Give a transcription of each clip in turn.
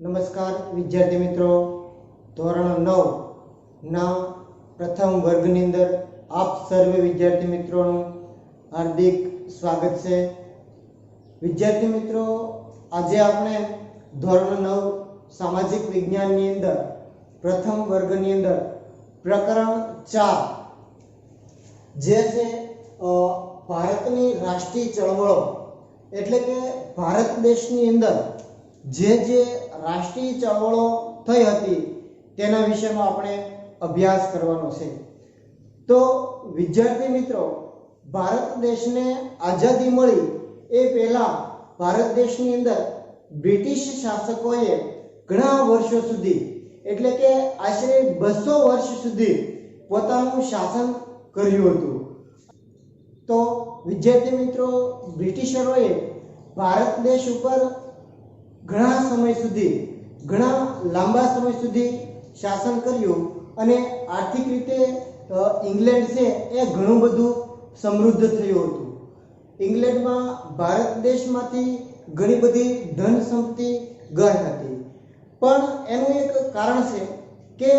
નમસ્કાર વિદ્યાર્થી મિત્રો, ધોરણ 9 ના પ્રથમ વર્ગની અંદર આપ સર્વે વિદ્યાર્થી મિત્રોનું હાર્દિક સ્વાગત છે। વિદ્યાર્થી મિત્રો, આજે આપણે ધોરણ 9 સામાજિક વિજ્ઞાનની અંદર પ્રથમ વર્ગની અંદર પ્રકરણ 4 જે છે ભારતની રાષ્ટ્રીય ચળવળો એટલે કે ભારત દેશની અંદર જે રાષ્ટ્રીય ચળવળો થઈ હતી તેના વિશેનો આપણે અભ્યાસ કરવાનો છે। તો વિદ્યાર્થી મિત્રો, ભારત દેશને આઝાદી મળી એ પહેલા ભારત દેશની અંદર બ્રિટિશ શાસકોએ ઘણા વર્ષો સુધી એટલે કે આશરે 200 વર્ષ સુધી પોતાનું શાસન કર્યું હતું। તો વિદ્યાર્થી મિત્રો, બ્રિટિશરોએ ભારત દેશ ઉપર ઘણા સમય સુધી ઘણા લાંબા સમય સુધી શાસન કર્યું અને આર્થિક રીતે ઇંગ્લેન્ડ છે એ ઘણું બધું સમૃદ્ધ થયું હતું। ઇંગ્લેન્ડમાં ભારત દેશમાંથી ઘણી બધી ધન સંપત્તિ ગઈ હતી, પણ એનું એક કારણ છે કે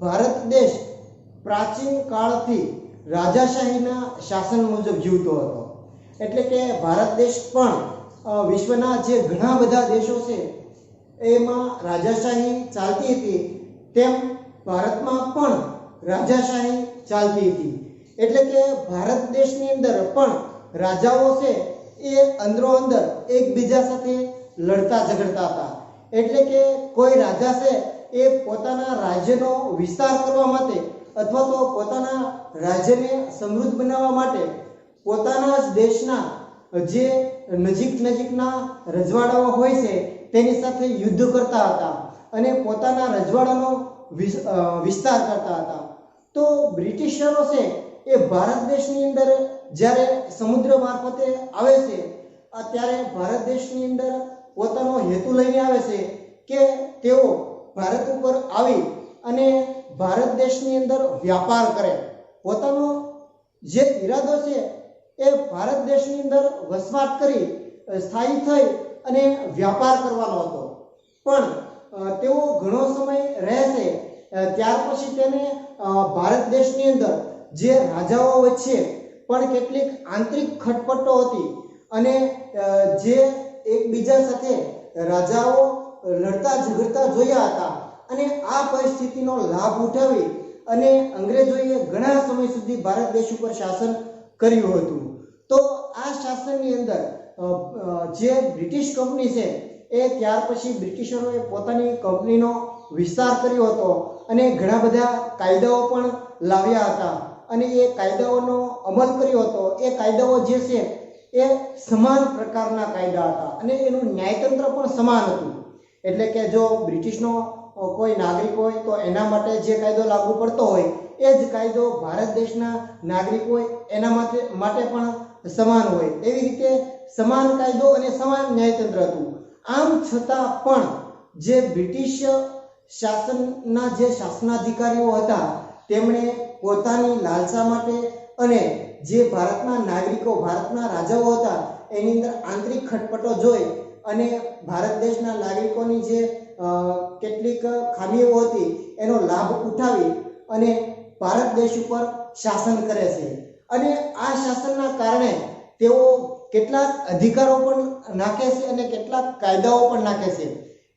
ભારત દેશ પ્રાચીન કાળથી રાજાશાહીના શાસન મુજબ જીવતો હતો। એટલે કે ભારત દેશ પણ વિશ્વના જે ઘણા બધા દેશો છે એમાં રાજાશાહી ચાલતી હતી, તેમ ભારતમાં પણ રાજાશાહી ચાલતી હતી। એટલે કે ભારત દેશની અંદર પણ રાજાઓ છે એ અંદરો અંદર એકબીજા સાથે લડતા ઝઘડતા હતા। એટલે કે કોઈ રાજા છે એ પોતાના રાજ્યનો વિસ્તાર કરવા માટે અથવા તો પોતાના રાજ્યને સમૃદ્ધ બનાવવા માટે પોતાના જ દેશના જે નજીકના રજવાડાઓ હોય છે તેની સાથે યુદ્ધ કરતા હતા અને પોતાના રજવાડાનો વિસ્તાર કરતા હતા। તો બ્રિટિશરો છે એ ભારત દેશની અંદર જ્યારે સમુદ્ર મારફતે આવે છે ત્યારે ભારત દેશની અંદર પોતાનો હેતુ લઈને આવે છે કે તેઓ ભારત ઉપર આવી અને ભારત દેશની અંદર વ્યાપાર કરે। પોતાનો જે ઈરાદો છે એ ભારત દેશની અંદર વસવાટ કરી સ્થાયી થઈ અને વ્યાપાર કરવાનો હતો, પણ તેઓ ઘણો સમય રહે છે ત્યાર પછી તેને ભારત દેશની અંદર જે રાજાઓ વચ્ચે પણ કેટલીક આંતરિક ખટપટો હતી અને જે એકબીજા સાથે રાજાઓ લડતા ઝઘડતા જોયા હતા અને આ પરિસ્થિતિનો લાભ ઉઠાવી અને અંગ્રેજોએ ઘણા સમય સુધી ભારત દેશ ઉપર શાસન કર્યું હતું। તો આ શાસનની અંદર જે બ્રિટિશ કંપની છે એ ત્યાર પછી બ્રિટિશરોએ પોતાની કંપનીનો વિસ્તાર કર્યો હતો અને ઘણા બધા કાયદાઓ પણ લાવ્યા હતા અને એ કાયદાઓનો અમલ કર્યો હતો। એ કાયદાઓ જે છે એ સમાન પ્રકારના કાયદા હતા અને એનું ન્યાયતંત્ર પણ સમાન હતું। એટલે કે જો બ્રિટિશનો કોઈ નાગરિક હોય તો એના માટે જે કાયદો લાગુ પડતો હોય એ જ કાયદો ભારત દેશના નાગરિક હોય એના માટે પણ સમાન હોય। એવી રીતે સમાન કાયદો અને સમાન ન્યાયતંત્ર હતું। આમ છતાં પણ જે બ્રિટિશ શાસનના જે શાસનાધિકારીઓ હતા તેમણે પોતાની લાલસા માટે અને જે ભારતના નાગરિકો ભારતના રાજાઓ હતા એની અંદર આંતરિક ખટપટો જોઈ અને ભારત દેશના નાગરિકોની જે કેટલીક ખામીઓ હતી એનો લાભ ઉઠાવી અને ભારત દેશ ઉપર શાસન કરે છે અને આ શાસનના કારણે તેઓ કેટલાક અધિકારો પણ નાખે છે અને કેટલાક કાયદાઓ પણ નાખે છે,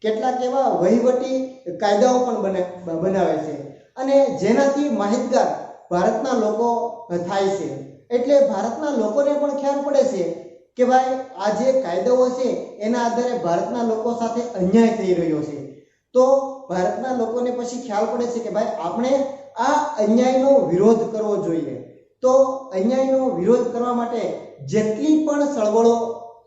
કેટલાક એવા વહીવટી કાયદાઓ પણ બનાવે છે અને જેનાથી માહિતગાર ભારતના લોકો થાય છે। એટલે ભારતના લોકોને પણ ખ્યાલ પડે છે કે ભાઈ આ જે કાયદાઓ છે એના આધારે ભારતના લોકો સાથે અન્યાય થઈ રહ્યો છે। તો ભારતના લોકોને પછી ખ્યાલ પડે છે કે ભાઈ આપણે આ અન્યાયનો વિરોધ કરવો જોઈએ। તો અન્યાયનો વિરોધ કરવા માટે જેટલી પણ ચળવળો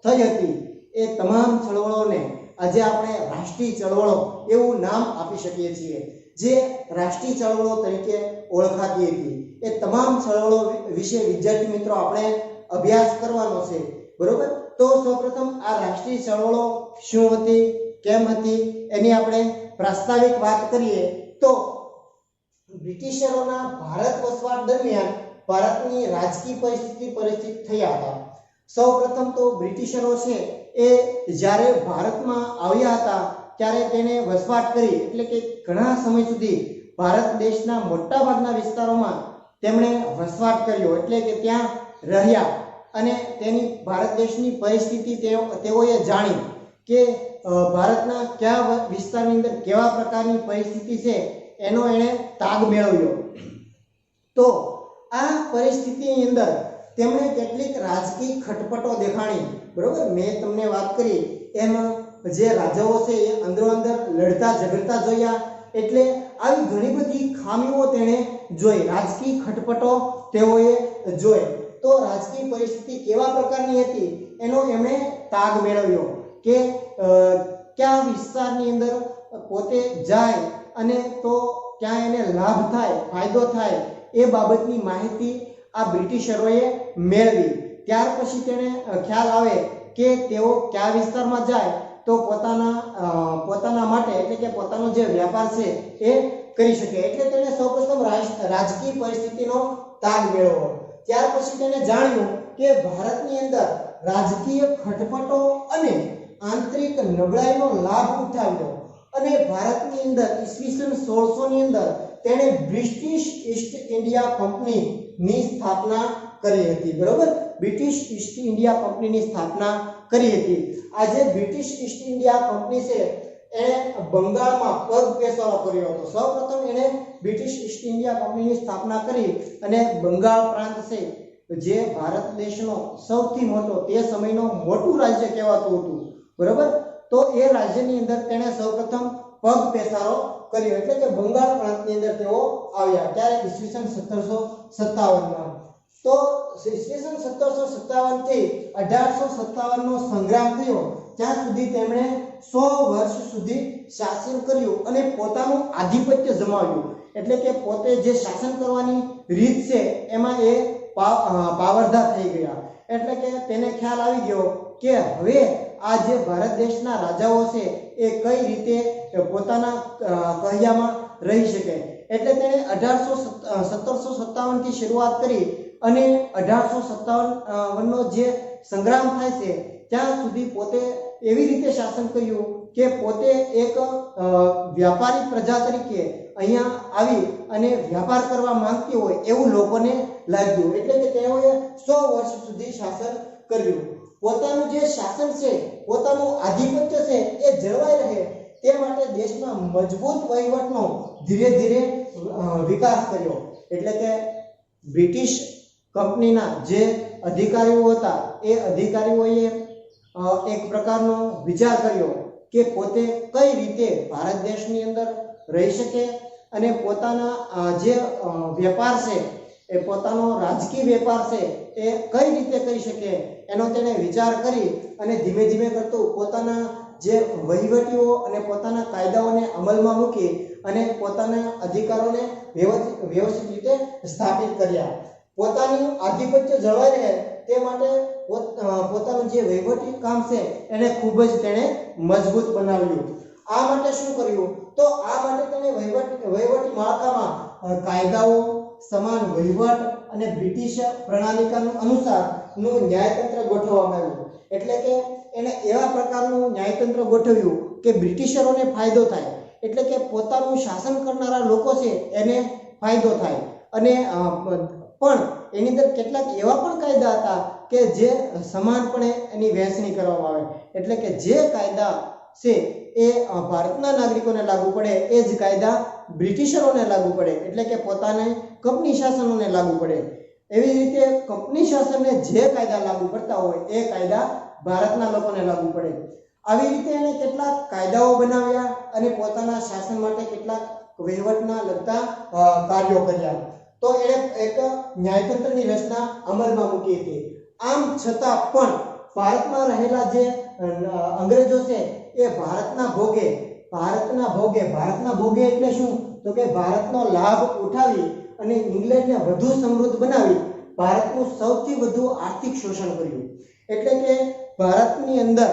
થઈ હતી એ તમામ ચળવળોને આજે આપણે રાષ્ટ્રીય ચળવળો એવું નામ આપી શકીએ છીએ, જે રાષ્ટ્રીય ચળવળો તરીકે ઓળખાતી હતી। એ તમામ ચળવળો વિશે વિદ્યાર્થી મિત્રો આપણે અભ્યાસ કરવાનો છે, બરોબર? તો સૌપ્રથમ આ રાષ્ટ્રીય ચળવળો શું હતી, કેમ હતી એની આપણે પ્રાસ્તાવિક વાત કરીએ તો બ્રિટિશરોના ભારત વસવાટ દરમિયાન ભારતની રાજકીય પરિસ્થિતિ થયા હતા। સૌપ્રથમ તો બ્રિટિશરો છે એ જ્યારે ભારતમાં આવ્યા હતા ત્યારે તેણે વસવાટ કરી, એટલે કે ઘણા સમય સુધી ભારત દેશના મોટા ભાગના વિસ્તારોમાં તેમણે વસવાટ કર્યો, એટલે કે ત્યાં રહ્યા અને તેની ભારત દેશની પરિસ્થિતિ તેઓએ જાણી કે ભારતના કયા વિસ્તારની અંદર કેવા પ્રકારની પરિસ્થિતિ છે એનો એણે તાગ મેળવ્યો. તો આ પરિસ્થિતિની અંદર તેમણે કેટલીક રાજકીય ખટપટો દેખાણી. બરોબર, મેં તમને વાત કરી એમ જે રાજાઓ છે એ અંદરો અંદર લડતા ઝઘડતા જોયા, એટલે આવી ઘણી બધી ખામીઓ તેણે જોઈ, રાજકીય ખટપટો તેઓએ જોઈ. તો રાજકીય પરિસ્થિતિ કેવા પ્રકારની હતી એનો એમણે તાગ મેળવ્યો કે કયા વિસ્તારની અંદર પોતે જાય અને તો ક્યાં એને લાભ થાય, ફાયદો થાય, એ બાબતની માહિતી આ બ્રિટિશરોએ મેળવી. ત્યાર પછી તેને ખ્યાલ આવે કે તેઓ કયા વિસ્તારમાં જાય તો પોતાના માટે, એટલે કે પોતાનો જે વ્યાપાર છે એ કરી શકે. એટલે તેણે સૌપ્રથમ રાજકીય પરિસ્થિતિનો તાગ મેળવ્યો. ત્યાર પછી તેને જાણ્યું કે ભારતની અંદર રાજકીય ખટપટો અને આંતરિક નબળાઈનો લાભ ઉઠાવ્યો અને ભારતની અંદર ઈસવીસન 1600 ની અંદર તેણે બ્રિટિશ ઈસ્ટ ઇન્ડિયા કંપનીની સ્થાપના કરી હતી. બરોબર, બ્રિટિશ ઈસ્ટ ઇન્ડિયા કંપનીની સ્થાપના કરી હતી. આ જે બ્રિટિશ ઈસ્ટ ઇન્ડિયા કંપની છે એણે બંગાળમાં પગ પેસારો કર્યો હતો. સૌપ્રથમ એણે બ્રિટિશ ઈસ્ટ ઇન્ડિયા કંપનીની સ્થાપના કરી અને બંગાળ પ્રાંત છે જે ભારત દેશનો સૌથી મોટો, તે સમયનો મોટું રાજ્ય કહેવાતું હતું. બરોબર, તો એ રાજ્યની અંદર તેણે સૌપ્રથમ પગ પેસારો કર્યો, એટલે કે બંગાળ પ્રાંતની અંદર તેઓ આવ્યા. ત્યારે ઈસવીસન 1757માં. તો ઈસવીસન 1757 થી 1857 નો સંગ્રામ થયો, ત્યાં સુધી તેમણે 100 વર્ષ સુધી શાસન કર્યું અને પોતાનું આધિપત્ય જમાવ્યું. એટલે કે પોતે જે શાસન કરવાની રીત છે એમાં એ પાવરદાર થઈ ગયા. એટલે કે તેને ખ્યાલ આવી ગયો કે હવે આ જે ભારત દેશના રાજાઓ છે એ કઈ રીતે પોતાના કહ્યામાં રહી શકે. એટલે તેણે 1757 થી શરૂઆત કરી અને 1857 નો જે સંગ્રામ થાય છે ત્યાં સુધી પોતે એવી રીતે શાસન કર્યું કે પોતે એક વ્યાપારી પ્રજા તરીકે અહીંયા આવી અને વ્યાપાર કરવા માંગતી હોય એવું લોકોને લાગ્યું. એટલે કે તેઓએ 100 વર્ષ સુધી શાસન કર્યું. પોતાનું જે શાસન છે, પોતાનું આધિપત્ય છે એ જળવાઈ રહે તે માટે દેશમાં મજબૂત વહીવટનો ધીરે ધીરે વિકાસ કર્યો. એટલે કે બ્રિટિશ કંપનીના જે અધિકારીઓ હતા એ અધિકારીઓએ એક પ્રકારનો વિચાર કર્યો કે પોતે કઈ રીતે ભારત દેશની અંદર રહી શકે અને પોતાના જે વેપાર છે એ પોતાનો રાજકીય વેપાર છે એ કઈ રીતે કરી શકે એનો તેને વિચાર કરી અને ધીમે ધીમે કરતું પોતાના જે વહીવટીઓ અને પોતાના કાયદાઓને અમલમાં મૂકી અને પોતાના અધિકારોને વ્યવસ્થિત રીતે સ્થાપિત કર્યા. પોતાનું આધિપત્ય જળવાઈ રહે તે માટે પોતાનું જે વહીવટી કામ છે એને ખૂબ જ તેણે મજબૂત બનાવ્યું. આ માટે શું કર્યું તો આ માટે તેણે વહીવટી માળખામાં કાયદાઓ, સમાન વહીવટ અને બ્રિટિશ પ્રણાલિકાનું અનુસારનું ન્યાયતંત્ર ગોઠવવામાં આવ્યું. એટલે કે એને એવા પ્રકારનું ન્યાયતંત્ર ગોઠવ્યું કે બ્રિટિશરોને ફાયદો થાય, એટલે કે પોતાનું શાસન કરનારા લોકો છે એને ફાયદો થાય. અને પણ એની અંદર કેટલાક એવા પણ કાયદા હતા કે જે સમાનપણે એની વહેંચણી કરવામાં આવે. એટલે કે જે કાયદા છે એ ભારતના નાગરિકોને લાગુ પડે એ જ કાયદા બ્રિટિશરોને લાગુ પડે, એટલે કે પોતાને કંપની શાસનોને લાગુ પડે. એવી રીતે કંપની શાસનને જે કાયદા લાગુ પડતા હોય એ કાયદા ભારતના લોકોને લાગુ પડે. આવી રીતે એને કેટલાક કાયદાઓ બનાવ્યા અને પોતાના શાસન માટે કેટલાક વહીવટના લગતા કાર્યો કર્યા. તો એણે એક ન્યાયતંત્રની રચના અમલમાં મૂકી હતી. આમ છતાં પણ ભારતમાં રહેલા જે અંગ્રેજો છે એ ભારતના ભોગે એટલે શું તો કે ભારતનો લાભ ઉઠાવી અને ઇંગ્લેન્ડને વધુ સમૃદ્ધ બનાવી ભારતનું સૌથી વધુ આર્થિક શોષણ કર્યું. એટલે કે ભારતની અંદર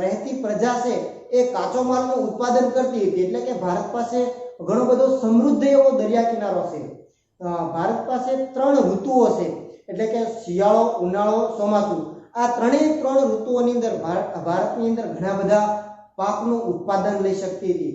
રહેતી પ્રજા છે એ કાચો માલનું ઉત્પાદન કરતી હતી. એટલે કે ભારત પાસે ઘણો બધો સમૃદ્ધ એવો દરિયા કિનારો છે. ભારત પાસે 3 ઋતુઓ છે, એટલે કે શિયાળો, ઉનાળો, ચોમાસું. આ ત્રણેય 3 ઋતુઓની અંદર ભારતની અંદર ઘણા બધા પાકનું ઉત્પાદન લઈ શકતી હતી.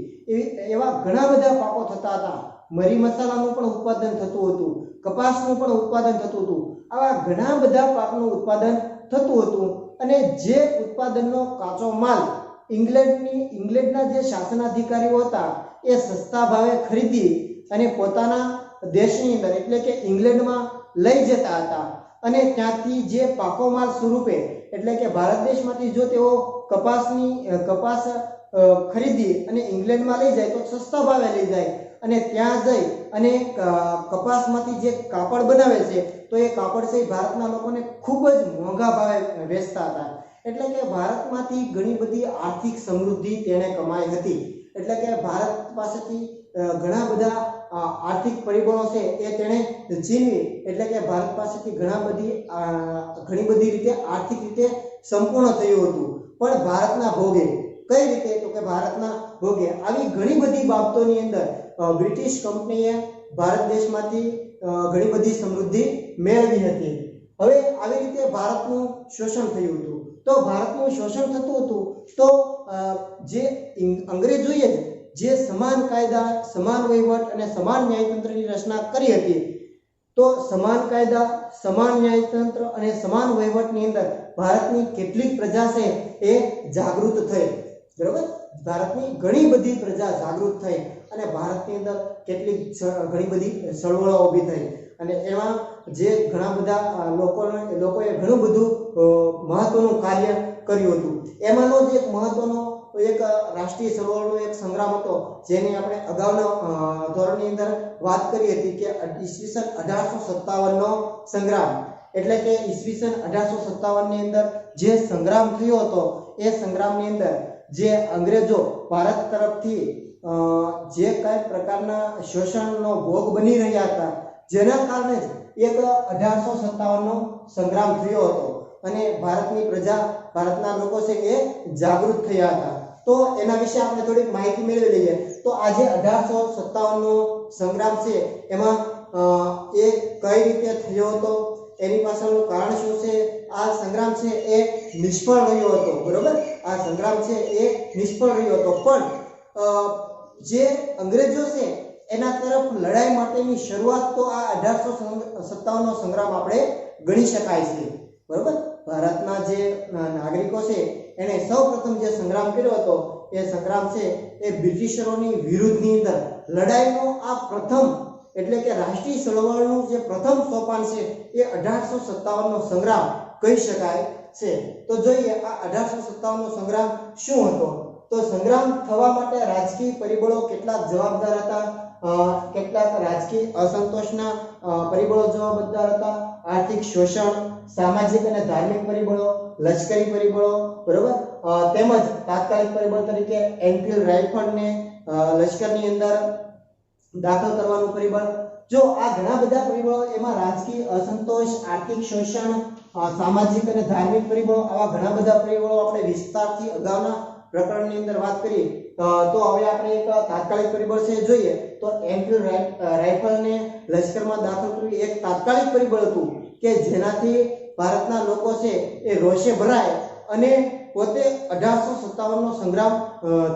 એવા ઘણા બધા પાકો થતા હતા. મરી મસાલાનું પણ ઉત્પાદન થતું હતું, કપાસનું પણ ઉત્પાદન થતું હતું. આવા ઘણા બધા પાકનું ઉત્પાદન થતું હતું અને જે ઉત્પાદનનો કાચો માલ ઇંગ્લેન્ડના જે શાસનાધિકારીઓ હતા એ સસ્તા ભાવે ખરીદી અને પોતાના દેશની અંદર એટલે કે ઇંગ્લેન્ડમાં લઈ જતા હતા અને ત્યાંથી જે પાકો માલ સ્વરૂપે એટલે કે ભારત દેશમાંથી જો તેઓ કપાસ ખરીદી અને ઇંગ્લેન્ડમાં લઈ જાય તો સસ્તા ભાવે લઈ જાય અને ત્યાં જઈ અને કપાસમાંથી જે કાપડ બનાવે છે તો એ કાપડ છે ભારતના લોકોને ખૂબ જ મોંઘા ભાવે વેચતા હતા. એટલે કે ભારતમાંથી ઘણી બધી આર્થિક સમૃદ્ધિ તેણે કમાઈ હતી. એટલે કે ભારત પાસેથી ઘણા બધા આર્થિક પરિબળો છે એ તેણે છીનવી એટલે કે ભારત પાસેથી ઘણી બધી રીતે આર્થિક રીતે સંપૂર્ણ થયું હતું. પણ ભારતના ભોગે કઈ રીતે તો કે ભારતના ભોગે આવી ઘણી બધી બાબતોની અંદર બ્રિટિશ કંપનીએ ભારત દેશમાંથી ઘણી બધી સમૃદ્ધિ મેળવી હતી. હવે આવી રીતે ભારતનું શોષણ થયું હતું. તો ભારતનું શોષણ થતું હતું તો જે અંગ્રેજોએ જે સમાન કાયદા, સમાન વહીવટ અને સમાન ન્યાયતંત્રની રચના કરી હતી તો સમાન કાયદા, સમાન ન્યાયતંત્ર અને સમાન વહીવટની અંદર ભારતની કેટલીક પ્રજા છે એ જાગૃત થઈ. બરાબર, ભારતની ઘણી બધી પ્રજા જાગૃત થઈ અને ભારતની અંદર ઘણી બધી ચળવળો ઊભી થઈ અને એમાં જે ઘણા બધા લોકોએ ઘણું બધું મહત્વનું કાર્ય કર્યું હતું. એમાંનો જ એક મહત્વનો રાષ્ટ્રીય ચળવળનો એક સંગ્રામ હતો જેની આપણે અગાઉના ધોરણની અંદર વાત કરી હતી કે ઈસવીસન 1857 નો સંગ્રામ. એટલે કે ઈસવીસન 1857 ની અંદર જે સંગ્રામ થયો હતો એ સંગ્રામની અંદર જે અંગ્રેજો ભારત તરફથી જે કઈ પ્રકારના શોષણનો ભોગ બની રહ્યા હતા જેના કારણે એક 1857 નો સંગ્રામ થયો હતો અને ભારતની પ્રજા, ભારતના લોકો છે એ જાગૃત થયા હતા. તો એના વિશે આપણે થોડીક માહિતી મેળવી લઈએ. તો આજે 1857 નો સંગ્રામ છે એમાં એ કઈ રીતે થયો હતો, એની પાછળનું કારણ શું છે, આ સંગ્રામ છે એ નિષ્ફળ રહ્યો હતો. બરોબર, આ સંગ્રામ છે એ નિષ્ફળ રહ્યો હતો પણ જે અંગ્રેજો છે એના તરફ લડાઈ માટેની શરૂઆત તો આ 1857 નો સંગ્રામ આપણે ગણી શકાય છે. બરોબર, ભારતના જે નાગરિકો છે એને સૌપ્રથમ જે સંગ્રામ કર્યો હતો એ સંગ્રામ છે એ બ્રિટિશરોની વિરુદ્ધની અંદર લડાઈનો આ પ્રથમ એટલે કે રાષ્ટ્રીય ચળવળનું જે પ્રથમ સોપાન છે એ 1857 નો સંગ્રામ કહી શકાય છે. તો જોઈએ આ 1857 નો સંગ્રામ શું હતો. તો સંગ્રામ થવા માટે રાજકીય પરિબળો કેટલાક જવાબદાર હતા. કેટલાક રાજકીય અસંતોષના પરિબળો જવાબદાર હતા. આર્થિક શોષણ, સામાજિક અને ધાર્મિક પરિબળો, લશ્કરી પરિબળો, બરોબર, તેમજ તાત્કાલિક પરિબળ તરીકે એનફિલ્ડ રાઇફલને લશ્કરની અંદર દાખલ કરવાનું પરિબળ. જો આ ઘણા બધા પરિબળો, એમાં રાજકીય અસંતોષ, આર્થિક શોષણ, સામાજિક અને ધાર્મિક પરિબળો, આવા ઘણા બધા પરિબળો આપણે વિસ્તારથી અગાઉના પ્રકરણની અંદર વાત કરી. તો હવે આપણે એક તાત્કાલિક પરિબળ છે જોઈએ તો એનફિલ્ડ રાઇફલને લશ્કરમાં દાખલ કરવી એક તાત્કાલિક પરિબળ હતું કે જેનાથી ભારતના લોકો છે એ રોષે ભરાય અને પોતે 1857 નો સંગ્રામ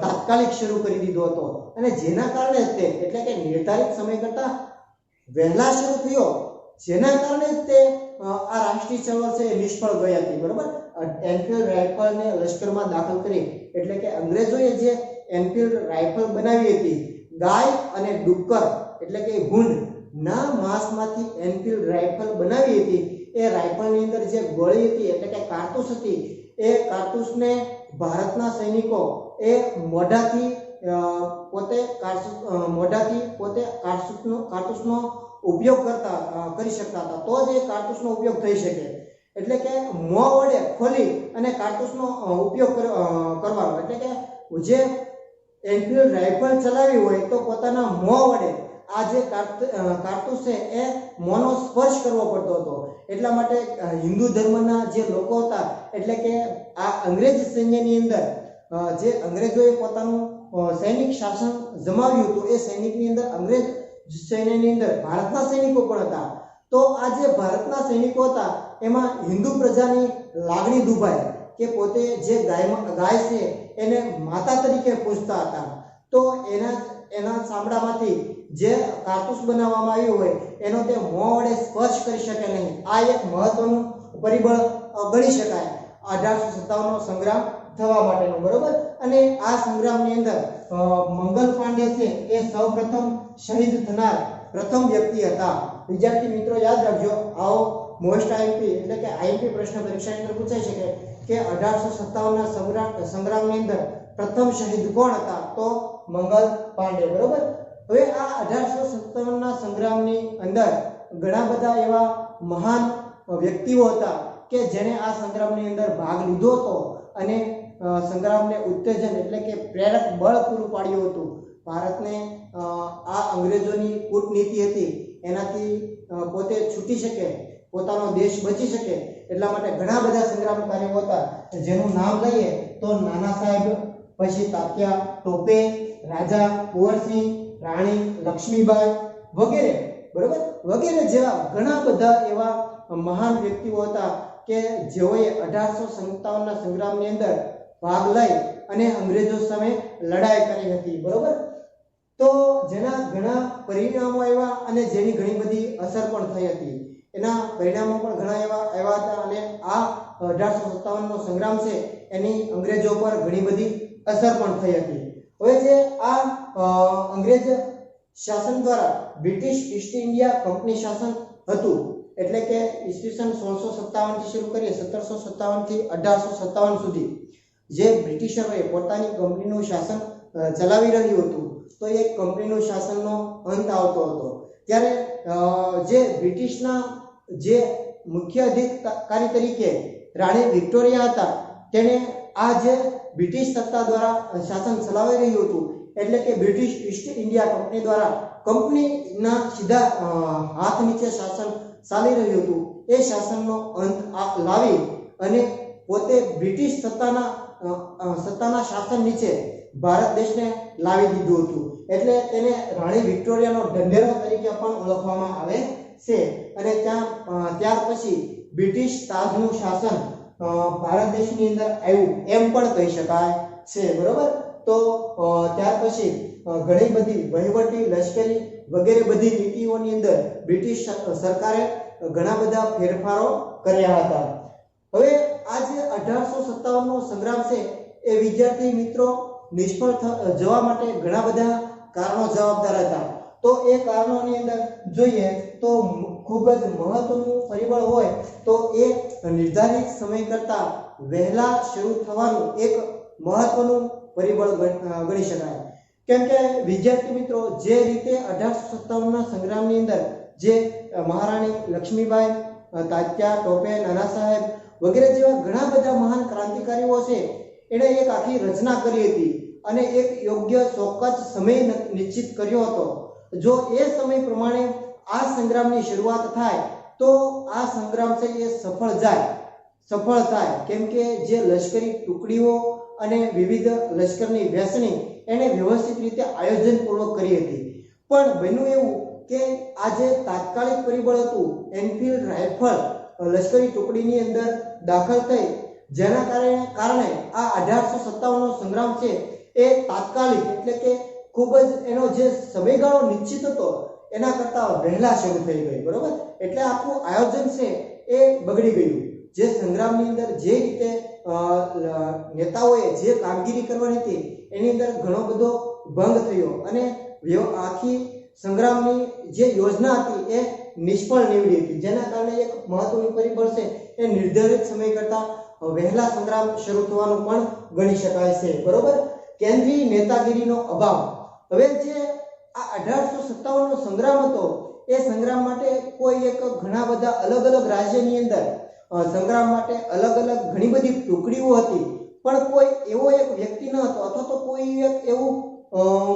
તાત્કાલિક શરૂ કરી દીધો હતો અને જેના કારણે તે એટલે કે નિર્ધારિત સમય કરતા વહેલા શરૂ થયો, જેના કારણે તે આ રાષ્ટ્રીય ચળવળ છે એ નિષ્ફળ ગઈ હતી. બરોબર, એનફિલ્ડ રાઇફલને લશ્કરમાં દાખલ કરી એટલે કે અંગ્રેજોએ જે એનફિલ્ડ રાઇફલ બનાવી હતી ગાય અને ડુક્કર એટલે કે ભૂંડ ના માંસમાંથી એનફિલ્ડ રાઇફલ બનાવી હતી. એ રાઇફલની અંદર જે ગોળી હતી એટલે કે કારતૂસ હતી એ કારતૂસને ભારતના સૈનિકો એ મોઢાથી પોતે કારતૂસનો ઉપયોગ કરી શકતા હતા. તો જ એ કારતૂસનો ઉપયોગ થઈ શકે. એટલે કે મોં વડે ખોલી અને કારતૂસનો ઉપયોગ કરવાનો એટલે કે જે એનફિલ્ડ રાઇફલ ચલાવી હોય તો પોતાના મોં વડે આ જે કારતૂસ છે એ મોંનો સ્પર્શ કરવો પડતો હતો. એટલા માટે હિન્દુ ધર્મના જે લોકો હતા એટલે કે આ અંગ્રેજ સૈન્યની અંદર જે અંગ્રેજોએ પોતાનું સૈનિક શાસન જમાવ્યું હતું એ સૈનિકની અંદર અંગ્રેજ સૈન્યની અંદર ભારતના સૈનિકો પણ હતા. તો આ જે ભારતના સૈનિકો હતા એમાં હિન્દુ પ્રજાની લાગણી દુભાઈ કે પોતે જે ગાય છે એને માતા તરીકે પૂજતા હતા. તો એના ચામડામાંથી જે કારતૂસ બનાવવામાં આવ્યું હોય એનો તે મોં વડે સ્પર્શ કરી શકે નહીં. આ એક મહત્વનું પરિબળ ગણી શકાય 1857 નો સંગ્રામ થવા માટેનો, બરોબર. અને આ સંગ્રામની અંદર મંગલ પાંડે છે એ સૌપ્રથમ શહીદ થનાર પ્રથમ વ્યક્તિ હતા. વિદ્યાર્થી મિત્રો યાદ રાખજો, આવો મોસ્ટ આઈએમપી એટલે કે આઈએમપી પ્રશ્ન પરીક્ષાની અંદર પૂછાઈ શકે કે 1857 ના સંગ્રામની અંદર પ્રથમ શહીદ કોણ હતા? તો મંગલ પાંડે, બરોબર. હવે આ 1857 ના સંગ્રામની અંદર ઘણા બધા એવા મહાન વ્યક્તિઓ હતા કે જેણે આ સંગ્રામની અંદર ભાગ લીધો હતો અને સંગ્રામને ઉત્તેજન એટલે કે પ્રેરક બળ પૂરું પાડ્યું હતું. ભારતને આ અંગ્રેજોની કૂટનીતિ હતી એનાથી પોતે છૂટી શકે, પોતાનો દેશ બચી શકે એટલા માટે ઘણા બધા સંગ્રામકારીઓ હતા જેનું નામ લઈએ તો નાના સાહેબ, પછી તાત્યા ટોપે, રાજા કુંવરસિંહ, રાણી લક્ષ્મીબાઈ વગેરે, બરોબર, વગેરે જેવા ઘણા બધા એવા મહાન વ્યક્તિઓ હતા કે જેઓએ 1857 ના સંગ્રામની અંદર ભાગ લઈ અને અંગ્રેજો સામે લડાઈ કરી હતી, બરોબર. તો જેના ઘણા પરિણામો આવ્યા અને જેની ઘણી બધી અસર પણ થઈ હતી. એના પરિણામો પણ ઘણા એવા આવ્યા હતા અને આ 1857 નો સંગ્રામ છે એની અંગ્રેજો પર ઘણી બધી અસર પણ થઈ હતી. હવે જે આ અંગ્રેજ શાસન દ્વારા બ્રિટિશ ઈસ્ટ ઇન્ડિયા કંપની શાસન હતું એટલે કે ઈસવીસન 1657 થી શરૂ કરીએ 1757 થી 1857 સુધી જે બ્રિટિશરોએ પોતાની કંપનીનું શાસન ચલાવી રહ્યું હતું, તો એ કંપનીનું શાસનનો અંત આવતો હતો. ત્યારે જે બ્રિટિશના જે મુખ્ય અધિકારી તરીકે રાણી વિક્ટોરિયા હતા તેણે આ જે બ્રિટિશ સત્તા દ્વારા શાસન ચલાવી રહ્યું હતું એટલે કે બ્રિટિશ ઈસ્ટ ઇન્ડિયા કંપની દ્વારા કંપનીના સીધા હાથ નીચે શાસન ચાલી રહ્યું હતું, એ શાસનનો અંત લાવી અને પોતે બ્રિટિશ સત્તાના શાસન નીચે ભારત દેશને લાવી દીધું હતું. એટલે તેને રાણી વિક્ટોરિયાનો ઢંઢેરો તરીકે પણ ઓળખવામાં આવે છે. અને ત્યાર પછી બ્રિટિશ તાજનું શાસન ભારત દેશની અંદર આવ્યું એમ પણ કહી શકાય છે, બરોબર. તો ત્યાર પછી ઘણી બધી વહીવટી, લશ્કરી વગેરે બધી નીતિઓની અંદર બ્રિટિશ સરકારે ઘણા બધા ફેરફારો કર્યા હતા. હવે આ જે 1857 નો સંગ્રામ છે એ વિદ્યાર્થી મિત્રો નિષ્ફળ જવા માટે ઘણા બધા કારણો જવાબદાર હતા. તો એ કારણોની અંદર જોઈએ તો ખૂબ જ મહત્વનું પરિબળ હોય તો એ નિર્ધારિત સમય કરતા વહેલા શરૂ થવાનું એક મહત્વનું પરિબળ ગણી શકાય. કેમ કે વિદ્યાર્થી મિત્રો જે રીતે 1857 ના સંગ્રામની અંદર જે મહારાણી લક્ષ્મીબાઈ, તાત્યા ટોપે, નાના સાહેબ વગેરે જેવા ઘણા બધા મહાન ક્રાંતિકારીઓ છે એણે એક આખી રચના કરી હતી અને એક યોગ્ય ચોક્કસ સમય નિશ્ચિત કર્યો હતો. જો એ સમય પ્રમાણે આ સંગ્રામની શરૂઆત થાય તો આ સંગ્રામ છે એ સફળ થાય. કેમ કે જે લશ્કરી ટુકડીઓ અને વિવિધ લશ્કરની વહેંચણી એને વ્યવસ્થિત રીતે આયોજનપૂર્વક કરી હતી. પણ બન્યું એવું કે આ જે તાત્કાલિક પરિબળ હતું એનફિલ્ડ રાઇફલ લશ્કરી ટુકડીની અંદર દાખલ થઈ, જેના કારણે આ 1857 નો સંગ્રામ છે એ તાત્કાલિક એટલે કે ખૂબ જ એનો જે સમયગાળો નિશ્ચિત હતો એના કરતાં વહેલા શરૂ થઈ ગઈ, બરોબર. એટલે આખું આયોજન છે એ બગડી ગયું. જે સંગ્રામની અંદર જે રીતે નેતાઓએ જે કામગીરી કરવાની હતી એની અંદર ઘણો બધો ભંગ થયો અને આખી સંગ્રામની જે યોજના હતી એ નિષ્ફળ નીવડી હતી, જેના કારણે એક મહત્વનું પરિબળ છે એ નિર્ધારિત સમય કરતાં વહેલા સંગ્રામ શરૂ થવાનું પણ ગણી શકાય છે, બરોબર. કેન્દ્રીય નેતાગીરીનો અભાવ. હવે જે આ 1857 નો સંગ્રામ હતો એ સંગ્રામ માટે કોઈ એક ઘણા બધા અલગ અલગ રાજ્યની અંદર સંગ્રામ માટે અલગ અલગ ઘણી બધી ટુકડીઓ હતી, પણ કોઈ એવો એક વ્યક્તિ ન હતો અથવા તો કોઈ એક એવું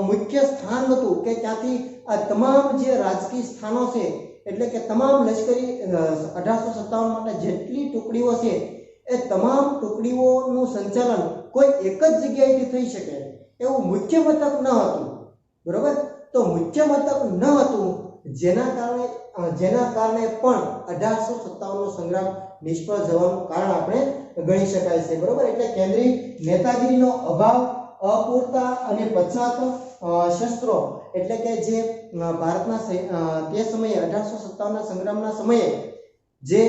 મુખ્ય સ્થાન હતું કે ત્યાંથી આ તમામ જે રાજકીય સ્થાનો છે એટલે કે તમામ લશ્કરી 1857 માટે જેટલી ટુકડીઓ છે એ તમામ ટુકડીઓનું સંચાલન કોઈ એક જ જગ્યાએથી થઈ શકે એવું મુખ્ય મથક ન હતું, બરોબર. તો મુખ્ય મથક ન હતું જેના કારણે પણ 1857 નો સંગ્રામ નિષ્ફળ જવાનું કારણ આપણે ગણી શકાય છે, બરોબર. એટલે કેન્દ્રીય નેતાગીરીનો અભાવ, અપૂરતા અને પછાત શસ્ત્રો, એટલે કે જે ભારતના તે સમયે 1857ના સંગ્રામના સમયે જે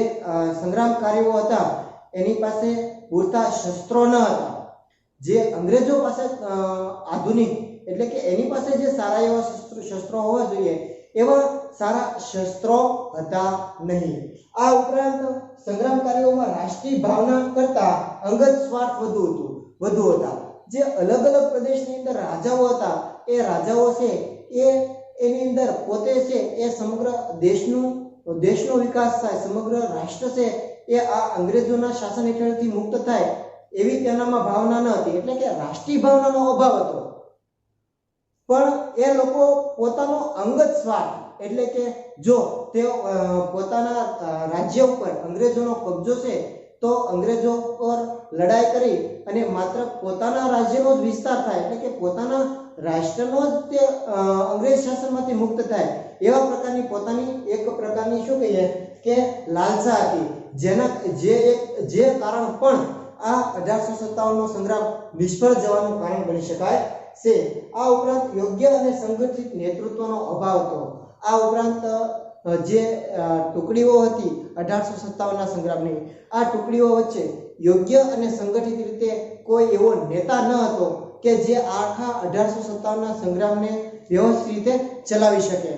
સંગ્રામકારીઓ હતા એની પાસે પૂરતા શસ્ત્રો ન હતા. જે અંગ્રેજો પાસે આધુનિક, એટલે કે એની પાસે જે સારા એવા શસ્ત્રો હોવા જોઈએ એવા સારા શસ્ત્રો હતા નહીં. આ ઉપરાંત સંગ્રામકારીઓમાં રાષ્ટ્રીય ભાવના કરતા અંગત સ્વાર્થ વધુ હતા. જે અલગ અલગ પ્રદેશની અંદર રાજાઓ હતા એ રાજાઓ છે એની અંદર પોતે છે એ સમગ્ર દેશનો વિકાસ થાય, સમગ્ર રાષ્ટ્ર છે એ આ અંગ્રેજોના શાસન હેઠળથી મુક્ત થાય એવી તેનામાં ભાવના ન હતી. એટલે કે રાષ્ટ્રીય ભાવનાનો અભાવ હતો. પણ એ લોકો પોતાનો અંગત સ્વાર્થ, એટલે કે જો તેઓ પોતાના રાજ્ય ઉપર અંગ્રેજોનો કબજો છે તો અંગ્રેજો પર લડાઈ કરી અને માત્ર પોતાના રાજ્યનો જ વિસ્તાર થાય, એટલે કે પોતાના રાષ્ટ્રનો જ તે અંગ્રેજ શાસનમાંથી મુક્ત થાય એવા પ્રકારની પોતાની એક પ્રકારની શું કહીએ કે લાલસા હતી. જે કારણ પણ આ 1857નો સંગ્રામ નિષ્ફળ જવાનું કારણ બની શકાય છે. આ ઉપરાંત યોગ્ય અને સંગઠિત નેતૃત્વનો અભાવ હતો. આ ઉપરાંત જે ટુકડીઓ હતી 1857ના સંગ્રામની, આ ટુકડીઓ વચ્ચે યોગ્ય અને સંગઠિત રીતે કોઈ એવો નેતા ન હતો કે જે આખા 1857ના સંગ્રામને વ્યવસ્થિત રીતે ચલાવી શકે.